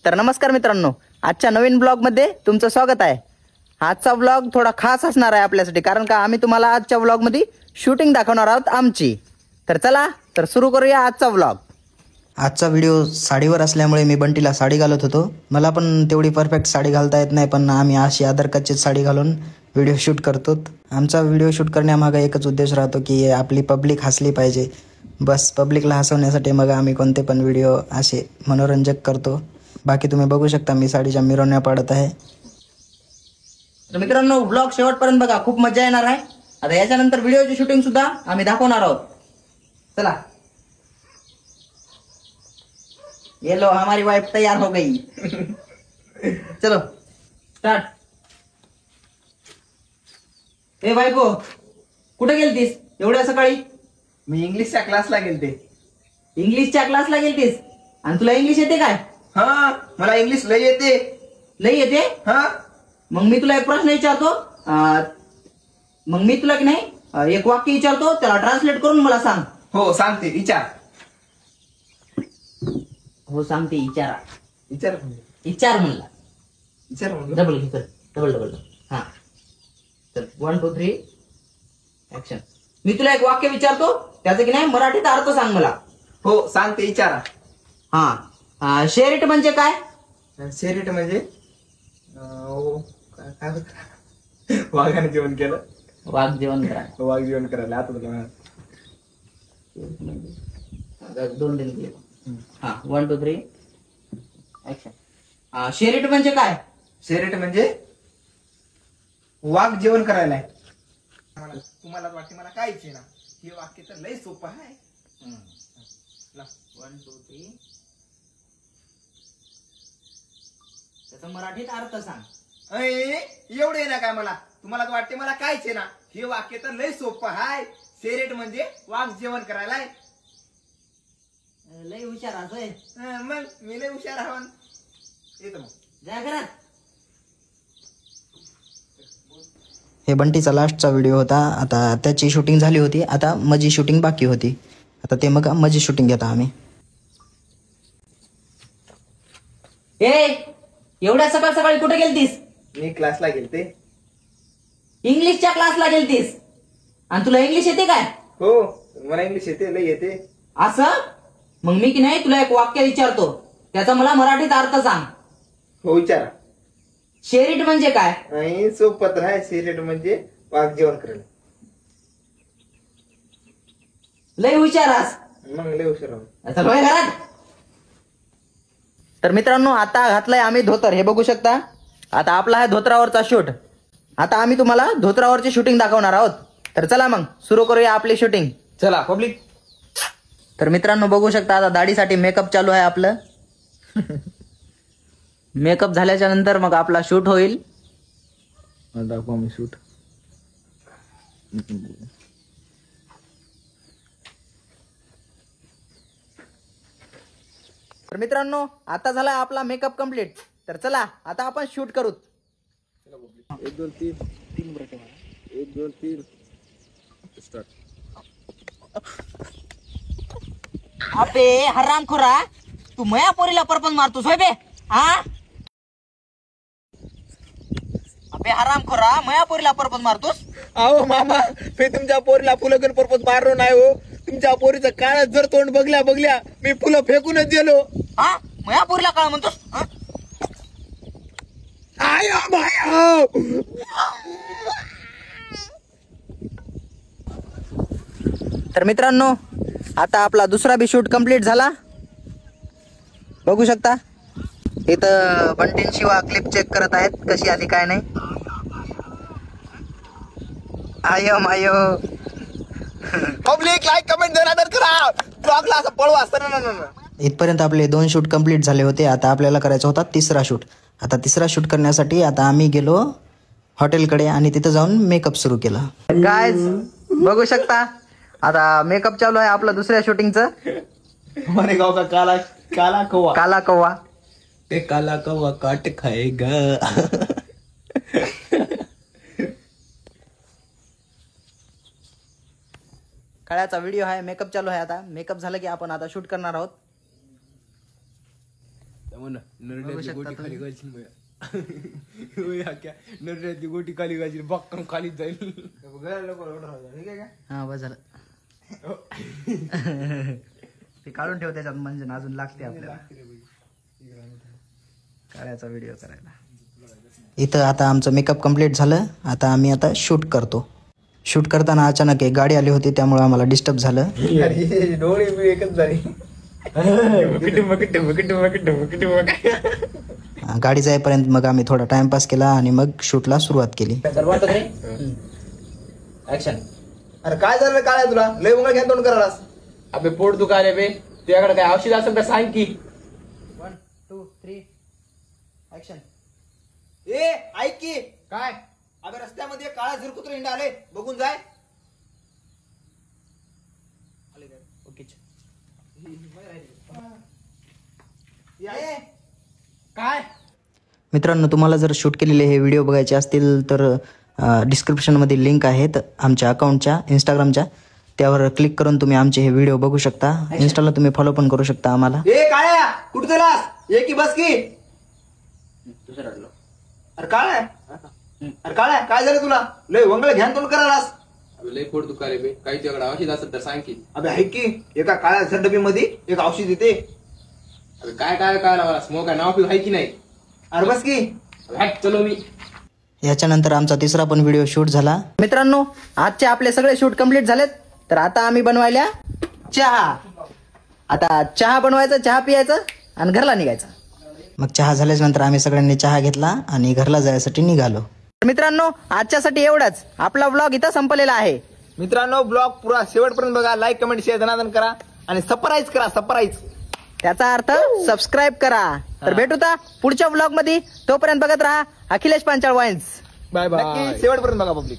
तर नमस्कार मित्रांनो, आजच्या नवीन ब्लॉगमध्ये तुमचं स्वागत आहे। आजचा ब्लॉग थोडा खास असणार आहे आपल्यासाठी, कारण का आम्ही तुम्हाला आजच्या ब्लॉगमध्ये शूटिंग दाखवणार आहोत आमची। तर चला तर सुरू करूया आजचा ब्लॉग। आजचा व्हिडिओ साडीवर असल्यामुळे मी बंटीला साडी घालत होतो। मला पण तेवढी परफेक्ट साडी घालता येत नाही, पण आम्ही अशी आदरकच्ची साडी घालून व्हिडिओ शूट करतो। आमचा व्हिडिओ शूट करण्यामागे एकच उद्देश राहतो की आपली पब्लिक हसली पाहिजे। बस पब्लिकला हसवण्यासाठी मग आम्ही कोणते पण व्हिडिओ असे मनोरंजक करतो। बाकी तुम्ही बघू शकता मी साडीच्या मिरवण्या पाडत आहे। तर मित्रांनो, ब्लॉग शेवटपर्यंत बघा, खूप मजा येणार आहे। आता याच्यानंतर व्हिडिओची शूटिंग सुद्धा आम्ही दाखवणार आहोत। चला, ये लो हमारी वाइफ तैयार हो गई। चलो स्टार्ट। ए बायको, कुठे गेलतीस एवढ्या सकाळी? मी इंग्लिशच्या क्लासला गेलते। इंग्लिशच्या क्लासला गेलतीस? आणि तुला इंग्लिश येते काय? हा, मला इंग्लिश लय येते। लय येते? हा। मग मी तुला एक प्रश्न विचारतो, मग मी तुला की नाही एक वाक्य विचारतो, त्याला ट्रान्सलेट करून मला सांग। हो सांगते, विचार। हो सांगते, विचारा। विचार विचार म्हणला, विचार म्हणलं। डबल घे, डबल डबल। हा, तर 1 2 3 ऍक्शन। मी तुला एक वाक्य विचारतो, त्याचा की नाही मराठीत अर्थ सांग मला। हो सांगते, विचारा। हा, शेरिट म्हणजे काय? शेरिट म्हणजे काय होत? वाघाने जेवण केलं। वाघ जेवण करा। वाघ जेवण करायला आता तुला 2 दिन। हा, 1 2 3 ऍक्शन। शेरिट म्हणजे काय? शेरिट म्हणजे वाघ जेवण करायला। तुम्हाला वाटते मला काय ना, हे वाक्य तर लय सोपं आहे। 1 2 3 त्याचा मराठीत अर्थ सांग। एवढे ना काय मला, तुम्हाला वाटते मला कायच ना, हे वाक्य तर लय सोपं आहे। शेरेट म्हणजे वाघ जेवण करायला। लय हुशार असोय। मग मी लय हुशार आहे। येतो मग, जा घरात। हे बंटीचा लास्टचा व्हिडिओ होता। आता त्याची शूटिंग झाली होती, आता माझी शूटिंग बाकी होती। आता ते मग माझी शूटिंग घेता आम्ही। एवढ्या सकाळ सकाळी कुठे गेलतीस? मी क्लासला गेलते। इंग्लिशच्या क्लासला गेलतीस? आणि तुला इंग्लिश येते काय? हो, मला इंग्लिश येते, लय येते। असं? मग मी की नाही तुला एक वाक्य विचारतो, त्याचा मला मराठीत अर्थ सांग। हो विचारा। शेरिट म्हणजे काय? नाही, सोपं आहे। शेरेट म्हणजे वाघ जेवण करायला। लय हुशारास। मग लय हुशार आहे। चल होय घरात। तर मित्रांनो, आता घातलाय आम्ही धोतर, हे बघू शकता। आता आपला आहे धोत्रावरचा शूट। आता आम्ही तुम्हाला धोत्रावरची शूटिंग दाखवणार आहोत। तर चला मग सुरू करूया आपली शूटिंग। चला पब्लिक। तर मित्रांनो बघू शकता, आता दाढीसाठी मेकअप चालू आहे आपलं। मेकअप झाल्याच्या नंतर मग आपला शूट होईल। दाखवा मी शूट। तर मित्रांनो, आता झाला आपला मेकअप कम्प्लीट। तर चला आता आपण शूट करू। 1 2 3 3 ब्रेक मारा। 1 2 3 स्टार्ट। अबे हरामखोरा, तू मया पोरीला परपंच मारतोस होय बे? हा, अबे हरामखोरा, मया पोरीला परपंच मारतोस? अहो मामा, मी तुमच्या पोरीला फुलं घेऊन परपंच मारलो नाही हो। तुमच्या पोरीचं काळ जर तोंड बघल्या मी फुलं फेकूनच दिलो। हा, मया पोरीला काय म्हणतोस? हा? आया बाया। तर मित्रांनो, आता आपला दुसरा बी शूट कंप्लीट झाला। बघू शकता इथं बंटीन शिवा क्लिप चेक करत आहेत, कशी आली काय नाही। आयो मायो। पब्लिक लाईक कमेंट जरा करा, ब्लॉगला असं पळवा असतं। इथपर्यंत आपले 2 शूट कंप्लीट झाले होते। आता आपल्याला करायचा होता तिसरा शूट। आता तिसरा शूट करण्यासाठी आता आम्ही गेलो हॉटेलकडे आणि तिथं जाऊन मेकअप सुरू केला। गाइस बघू शकता, आता मेकअप चालू आहे आपलं दुसऱ्या शूटिंगचं। हमारे गाव का काला काला कौवा। काला कौवा। ते काला कौवा काट खाएगा। काळ्याचा व्हिडिओ आहे, मेकअप चालू आहे। आता मेकअप झालं की आपण आता शूट करणार आहोत। नरड्याची गोटी खाली घालशील नरड्याची गोटी खाली घालशील बक्कम खाली जाईल. ठीक आहे का? हा बस झालं. ते काढून ठेव त्याच्यात म्हणजे अजून लागते आपल्याला काढायचा व्हिडिओ करायला. इथं आता आमचं मेकअप कम्प्लीट झालं. आता आम्ही आता शूट करतो. शूट करताना अचानक एक गाडी आली होती त्यामुळे आम्हाला डिस्टर्ब झालं. अरे डोळे बी एकच झाले. गाडी जाईपर्यंत मग आम्ही थोडा टाइमपास केला आणि मग शूटला सुरुवात केली. अरे काय झालं काय तुला लय उंगळ घ्या तोंड करायलास. अबे पोट दुखायला बे तुझ्याकडे काय औषध असेल तर सांग की. 1 2 3 ऍक्शन. ए ऐक की काय अबे रस्त्यामध्ये काळा झिरकुत्र हिंडा आले बघून जाय. काय मित्रांनो तुम्हाला जर शूट केलेले हे व्हिडिओ बघायचे असतील तर डिस्क्रिप्शनमध्ये लिंक आहेत आमच्या अकाउंटच्या इंस्टाग्रामच्या. त्यावर क्लिक करून तुम्ही आमचे हे व्हिडिओ बघू शकता. इन्स्टाला तुम्ही फॉलो पण करू शकता आम्हाला. ए काळ्या कुठे गेलास? ये की बस की. अरे काळ्या अरे काळ्या काय झालं तुला लय वंगळ घ्यान तोंड करायलास. अबे लय पोट दुखायला बे काही तुझ्याकडे औषध असेल तर सांग की. अबे ऐक की एका काळ्या झडबी मध्ये एक औषध येते. अबे काय काय काय लावा स्मोक आहे नाव पिऊ आहे की नाही. अरे बस की. हॅट चलो मी. याच्यानंतर आमचा तिसरा पण व्हिडिओ शूट झाला. मित्रांनो आजचे आपले सगळे शूट कम्प्लीट झालेत. तर आता आम्ही बनवायला चहा. आता चहा बनवायचा, चहा पियायचं आणि घरला निघायचं. मग चहा झाल्याच्या नंतर आम्ही सगळ्यांनी चहा घेतला आणि घरला जायसाठी निघालो. तर मित्रांनो आजच्यासाठी एवढंच. आपला व्लॉग इथं संपलेला आहे. मित्रांनो ब्लॉग पुरा शेवटपर्यंत बघा. लाईक कमेंट शेअर धनादन करा आणि सरप्राईज करा. सरप्राईज त्याचा अर्थ सबस्क्राईब करा. तर भेटूता पुढच्या व्लॉग मध्ये. तोपर्यंत बघत राहा Akhilesh Panchal vines. Bye bye. नक्की शेवटपर्यंत बघा पब्लिक.